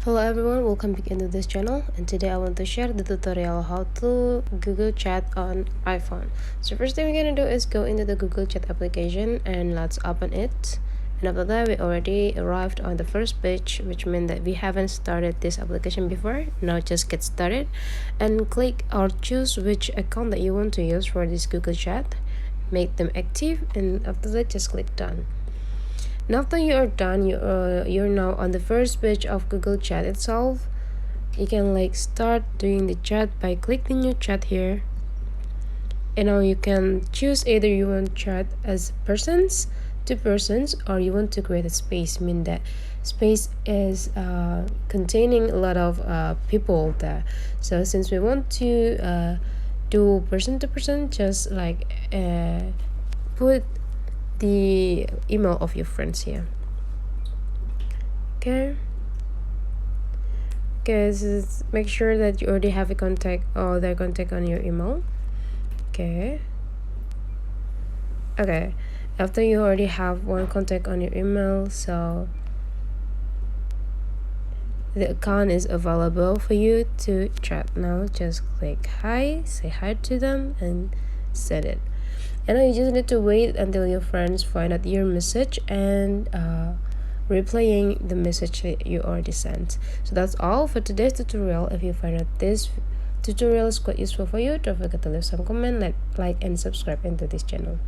Hello everyone, welcome back into this channel, and today I want to share the tutorial how to Google Chat on iPhone. So first thing we're gonna do is go into the Google Chat application and let's open it. And after that, we already arrived on the first page, which means that we haven't started this application before. Now just get started and click or choose which account that you want to use for this Google Chat. Make them active, and after that just click done. Now after you are done, you're now on the first page of Google Chat itself. You can start doing the chat by clicking new chat here. And now you can choose either you want chat as persons, two persons, or you want to create a space. Mean that space is containing a lot of people there. So since we want to do person to person, just put the email of your friends here. Okay, so make sure that you already have a contact or their contact on your email. Okay, after you already have one contact on your email, so the account is available for you to chat. Now just click hi, say hi to them, and set it. And now you just need to wait until your friends find out your message and replaying the message that you already sent. So that's all for today's tutorial. If you find out this tutorial is quite useful for you, don't forget to leave some comment, like and subscribe into this channel.